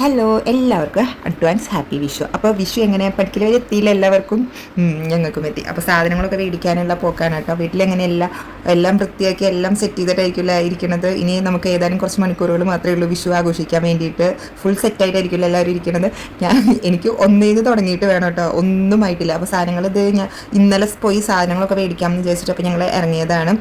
Hello എല്ലാവർക്കും advance happy Vishu. അപ്പോൾ വിഷു എങ്ങനെ പഠിക്കൽ വരെ എത്തിയില്ല എല്ലാവർക്കും, ഞങ്ങൾക്കും എത്തി. അപ്പോൾ സാധനങ്ങളൊക്കെ മേടിക്കാനുള്ള പോക്കാണ് കേട്ടോ. വീട്ടിലെങ്ങനെ എല്ലാം വൃത്തിയാക്കി എല്ലാം സെറ്റ് ചെയ്തിട്ടായിരിക്കില്ല ഇരിക്കുന്നത്. ഇനി നമുക്ക് ഏതാനും കുറച്ച് മണിക്കൂറുകൾ മാത്രമേ ഉള്ളൂ വിഷു ആഘോഷിക്കാൻ വേണ്ടിയിട്ട്. ഫുൾ സെറ്റായിട്ടായിരിക്കില്ല എല്ലാവരും ഇരിക്കുന്നത്. എനിക്ക് ഒന്നേന്ന് തുടങ്ങിയിട്ട് വേണം കേട്ടോ, ഒന്നും ആയിട്ടില്ല. അപ്പോൾ സാധനങ്ങൾ ഞാൻ ഇന്നലെ പോയി സാധനങ്ങളൊക്കെ മേടിക്കാമെന്ന് വിചാരിച്ചിട്ട് അപ്പോൾ ഞങ്ങൾ ഇറങ്ങിയതാണ്.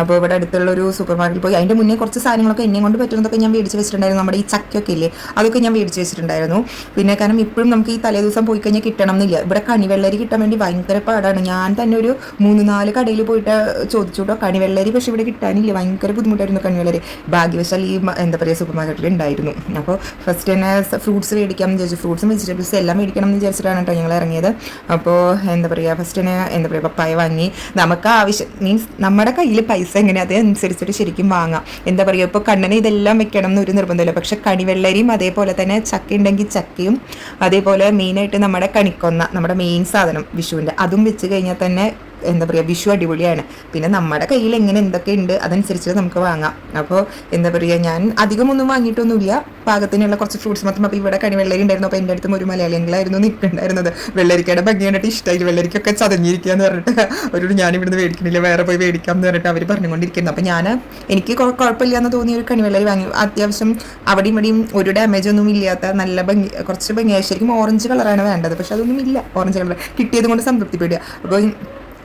അപ്പോൾ ഇവിടെ അടുത്തുള്ള ഒരു സൂപ്പർ മാർക്കറ്റിൽ പോയി അതിൻ്റെ മുന്നേ കുറച്ച് സാധനങ്ങളൊക്കെ എന്നെ കൊണ്ട് പറ്റുന്നതൊക്കെ ഞാൻ മേടിച്ച് വെച്ചിട്ടുണ്ടായിരുന്നു. നമ്മുടെ ഈ ചക്കയൊക്കെ ഇല്ലേ, അതൊക്കെ ഞാൻ മേടിച്ച് വെച്ചിട്ടുണ്ടായിരുന്നു. പിന്നെ കാരണം ഇപ്പോഴും നമുക്ക് ഈ തലേ ദിവസം പോയി കഴിഞ്ഞാൽ കിട്ടണം എന്നില്ല. ഇവിടെ കണിവെള്ളരി കിട്ടാൻ വേണ്ടി ഭയങ്കര പാടാണ്. ഞാൻ തന്നെ ഒരു 3-4 കടയിൽ പോയിട്ട് ചോദിച്ചു കേട്ടോ കണിവെള്ളരി, പക്ഷേ ഇവിടെ കിട്ടാനില്ല. ഭയങ്കര ബുദ്ധിമുട്ടായിരുന്നു കണിവെള്ളരി. ഭാഗ്യവശാൽ ഈ സൂപ്പർ മാർക്കറ്റിൽ ഉണ്ടായിരുന്നു. അപ്പോൾ ഫസ്റ്റ് തന്നെ ഫ്രൂട്ട്സ് മേടിക്കാമെന്ന് വിചാരിച്ചു. ഫ്രൂട്ട്സും വെജിറ്റബിൾസും എല്ലാം മേടിക്കണം എന്ന് വിചാരിച്ചിട്ടാണ് കേട്ടോ ഞങ്ങൾ ഇറങ്ങിയത്. അപ്പോൾ ഫസ്റ്റ് തന്നെ പപ്പായ വാങ്ങി. നമുക്ക് ആവശ്യം മീൻസ് നമ്മുടെ കയ്യിൽ പൈസ എങ്ങനെ അതനുസരിച്ചിട്ട് ശരിക്കും വാങ്ങാം. എന്താ പറയുക, ഇപ്പോൾ കണ്ണന് ഇതെല്ലാം വെക്കണം എന്നൊരു നിർബന്ധമില്ല. പക്ഷെ കണിവെള്ളരിയും അതേപോലെ തന്നെ ചക്ക ഉണ്ടെങ്കിൽ ചക്കയും അതേപോലെ മെയിനായിട്ട് നമ്മുടെ കണിക്കൊന്ന, നമ്മുടെ മെയിൻ സാധനം വിഷുവിൻ്റെ, അതും വെച്ച് കഴിഞ്ഞാൽ തന്നെ എന്താ പറയുക വിഷു അടിപൊളിയാണ്. പിന്നെ നമ്മുടെ കയ്യിൽ എങ്ങനെ എന്തൊക്കെ ഉണ്ട് അതനുസരിച്ച് നമുക്ക് വാങ്ങാം. അപ്പോൾ എന്താ പറയുക, ഞാൻ അധികമൊന്നും വാങ്ങിയിട്ടൊന്നുമില്ല, പാകത്തിനുള്ള കുറച്ച് ഫ്രൂട്ട്സ് മാത്രം. അപ്പോൾ ഇവിടെ കണിവെള്ളരി ഉണ്ടായിരുന്നു. അപ്പോൾ എൻ്റെ അടുത്തും ഒരു മലയാളികളായിരുന്നു നിൽക്കുന്നുണ്ടായിരുന്നത്. വെള്ളരിക്കയുടെ ഭംഗി കണ്ടിട്ട് ഇഷ്ടമായിട്ട് വെള്ളരിക്കൊക്കെ ചതഞ്ഞിരിക്കുക എന്ന് പറഞ്ഞിട്ട് അവരോട് ഞാൻ ഇവിടുന്ന് മേടിക്കണില്ല, വേറെ പോയി മേടിക്കാം എന്ന് പറഞ്ഞിട്ട് അവർ പറഞ്ഞുകൊണ്ടിരിക്കുന്നു. അപ്പോൾ എനിക്ക് കുഴപ്പമില്ല എന്ന് തോന്നിയ ഒരു കണിവെള്ളരി വാങ്ങി. അത്യാവശ്യം അവിടെയും ഇവിടെയും ഒരു ഡാമേജ് ഒന്നും ഇല്ലാത്ത നല്ല ഭംഗി, കുറച്ച് ഭംഗിയായി. ശരിക്കും ഓറഞ്ച് കളറാണ് വേണ്ടത്, പക്ഷെ അതൊന്നും ഇല്ല. ഓറഞ്ച് കളർ കിട്ടിയത് കൊണ്ട് സംതൃപ്തിപ്പെടുക. അപ്പോൾ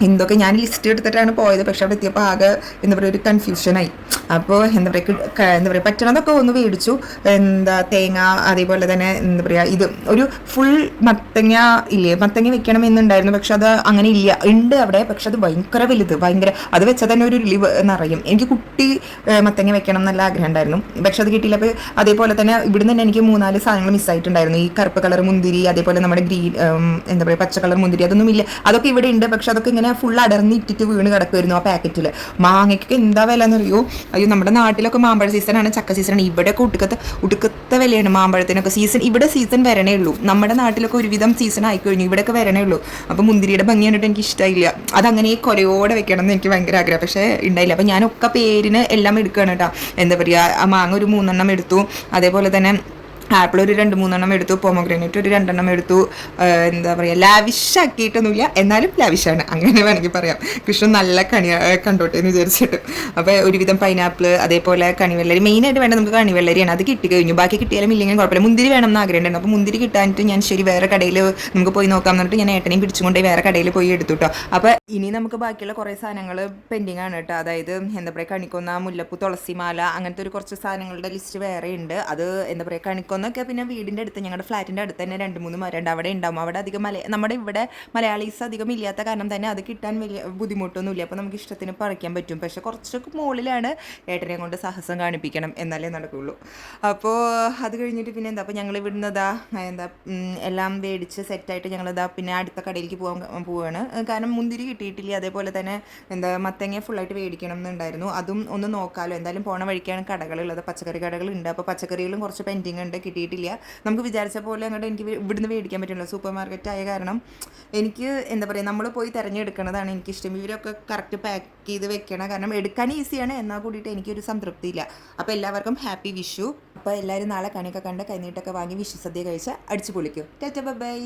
എന്തൊക്കെ ഞാൻ ലിസ്റ്റ് എടുത്തിട്ടാണ് പോയത്, പക്ഷെ അവിടെ എത്തിയപ്പോൾ ആകെ എന്താ പറയുക ഒരു കൺഫ്യൂഷനായി. അപ്പോൾ എന്താ പറയുക പറ്റണതൊക്കെ ഒന്ന് മേടിച്ചു. തേങ്ങ, അതേപോലെ തന്നെ എന്താ പറയുക ഇത് ഒരു ഫുൾ മത്തങ്ങ ഇല്ലേ, മത്തങ്ങ വെക്കണം എന്നുണ്ടായിരുന്നു. പക്ഷെ അത് അങ്ങനെ ഇല്ല, ഉണ്ട് അവിടെ, പക്ഷെ അത് ഭയങ്കര വലുത്, ഭയങ്കര, അത് വെച്ചാൽ തന്നെ ഒരു റിലീവ് എന്നറിയും. എനിക്ക് കുട്ടി മത്തങ്ങ വെക്കണം നല്ല ആഗ്രഹം ഉണ്ടായിരുന്നു, പക്ഷെ അത് കിട്ടിയില്ല. അപ്പോൾ അതേപോലെ തന്നെ ഇവിടുന്ന് തന്നെ എനിക്ക് 3-4 സാധനങ്ങൾ മിസ്സായിട്ടുണ്ടായിരുന്നു. ഈ കറുപ്പ് കളർ മുന്തിരി, അതേപോലെ നമ്മുടെ ഗ്രീൻ എന്താ പറയുക പച്ച കളർ മുന്തിരി, അതൊന്നും ഇല്ല. അതൊക്കെ ഇവിടെ ഉണ്ട്, പക്ഷെ അതൊക്കെ ഇങ്ങനെ ഫുൾ അടർന്നിട്ടിട്ട് വീണ് കിടക്കുമായിരുന്നു ആ പാക്കറ്റിൽ. മാങ്ങയ്ക്കൊക്കെ എന്താ വില എന്നറിയോ? അയ്യോ, നമ്മുടെ നാട്ടിലൊക്കെ മാമ്പഴ സീസണാണ്, ചക്ക സീസണാണ്. ഇവിടെയൊക്കെ ഉടുക്കത്തെ വിലയാണ് മാമ്പഴത്തിനൊക്കെ. ഇവിടെ സീസൺ വരണേ ഉള്ളൂ. നമ്മുടെ നാട്ടിലൊക്കെ ഒരുവിധം സീസൺ ആയിക്കഴിഞ്ഞു, ഇവിടെയൊക്കെ വരണേ ഉള്ളൂ. അപ്പോൾ മുന്തിരിയുടെ ഭംഗി കണ്ടിട്ട് എനിക്ക് ഇഷ്ടമായില്ല. അതങ്ങനെ കൊലയോടെ വെക്കണം എന്ന് എനിക്ക് ഭയങ്കര ആഗ്രഹം, പക്ഷേ ഉണ്ടായില്ല. അപ്പോൾ ഞാനൊക്കെ പേരിന് എല്ലാം എടുക്കുകയാണ് കേട്ടോ. എന്താ പറയുക, ആ മാങ്ങ ഒരു 3 എണ്ണം എടുത്തു, അതേപോലെ തന്നെ ആപ്പിൾ ഒരു 2-3 എണ്ണം എടുത്തു, പൊമോഗ്രാനേറ്റ് ഒരു 2 എണ്ണം എടുത്തു. എന്താ പറയുക, ലാവിഷ് ആക്കിയിട്ടൊന്നുമില്ല, എന്നാലും ലാവിഷാണ്, അങ്ങനെ വേണമെങ്കിൽ പറയാം. കൃഷ്ണൻ നല്ല കണ്ടോട്ടെ എന്ന് വിചാരിച്ചിട്ട്. അപ്പോൾ ഒരുവിധം പൈനാപ്പിൾ, അതേപോലെ കണിവെള്ളരി, മെയിനായിട്ട് വേണ്ടത് നമുക്ക് കണിവെള്ളരിയാണ്. അത് കിട്ടി കഴിഞ്ഞു, ബാക്കി കിട്ടിയാലും ഇല്ലെങ്കിൽ കുഴപ്പമില്ല. മുന്തിരി വേണം എന്ന് ആഗ്രഹം ഉണ്ടായിരുന്നു. അപ്പോൾ മുന്തിരി കിട്ടാനിട്ട് ഞാൻ ശരി വേറെ കടയിൽ നമുക്ക് പോയി നോക്കാം എന്നിട്ട് ഞാൻ ഏട്ടനെയും പിടിച്ചുകൊണ്ട് വേറെ കടയിൽ പോയി എടുത്തു കേട്ടോ. അപ്പോൾ ഇനി നമുക്ക് ബാക്കിയുള്ള കുറേ സാധനങ്ങൾ പെൻഡിങ് ആണ് കേട്ടോ. അതായത് എന്താ പറയുക, കണിക്കൊന്ന, മുല്ലപ്പൂ, തുളസിമാല, അങ്ങനത്തെ ഒരു കുറച്ച് സാധനങ്ങളുടെ ലിസ്റ്റ് വേറെ ഉണ്ട്. അത് എന്താ പറയുക, കണിക്കൊന്നൊക്കെ പിന്നെ വീടിൻ്റെ അടുത്ത്, ഞങ്ങളുടെ ഫ്ലാറ്റിൻ്റെ അടുത്ത് തന്നെ 2-3 മരമുണ്ട്, അവിടെ ഉണ്ടാവും. അവിടെ അധികം നമ്മുടെ ഇവിടെ മലയാളീസ് അധികം ഇല്ലാത്ത കാരണം തന്നെ അത് കിട്ടാൻ വലിയ ബുദ്ധിമുട്ടൊന്നുമില്ല. അപ്പോൾ നമുക്ക് ഇഷ്ടത്തിന് പറിക്കാൻ പറ്റും. പക്ഷെ കുറച്ചൊക്കെ മുകളിലാണ്, ഏട്ടനെ കൊണ്ട് സാഹസം കാണിപ്പിക്കണം എന്നാലേ നടക്കുകയുള്ളൂ. അപ്പോൾ അത് കഴിഞ്ഞിട്ട് പിന്നെ എന്താ, അപ്പോൾ ഞങ്ങൾ ഇവിടുന്ന് എല്ലാം മേടിച്ച് സെറ്റായിട്ട് ഞങ്ങളിതാ പിന്നെ അടുത്ത കടയിലേക്ക് പോവുകയാണ്. കാരണം മുന്തിരി കിട്ടിയിട്ടില്ല, അതേപോലെ തന്നെ മത്തങ്ങ ഫുള്ളായിട്ട് മേടിക്കണം എന്നുണ്ടായിരുന്നു. അതും ഒന്ന് നോക്കാമല്ലോ, എന്തായാലും പോണ വഴിക്കാണ് കടകളുള്ളത്, പച്ചക്കറി കടകളുണ്ട്. അപ്പോൾ പച്ചക്കറികളും കുറച്ച് പെൻഡിങ് ഉണ്ട്, കിട്ടിയിട്ടില്ല. നമുക്ക് വിചാരിച്ച പോലെ അങ്ങോട്ട് എനിക്ക് ഇവിടുന്ന് മേടിക്കാൻ പറ്റില്ല, സൂപ്പർ മാർക്കറ്റ് ആയ കാരണം. എനിക്ക് എന്താ പറയുക, നമ്മൾ പോയി തിരഞ്ഞെടുക്കുന്നതാണ് എനിക്കിഷ്ടം. ഇവരൊക്കെ കറക്റ്റ് പാക്ക് ചെയ്ത് വെക്കണം, കാരണം എടുക്കാൻ ഈസിയാണ്, എന്നാൽ കൂടിയിട്ട് എനിക്കൊരു സംതൃപ്തിയില്ല. അപ്പോൾ എല്ലാവർക്കും ഹാപ്പി വിഷു. അപ്പോൾ എല്ലാവരും നാളെ കണിയൊക്കെ കണ്ട് കൈനീട്ടൊക്കെ വാങ്ങി വിഷു സദ്യ കഴിച്ച് അടിച്ചു പൊളിക്കും. Tata bye.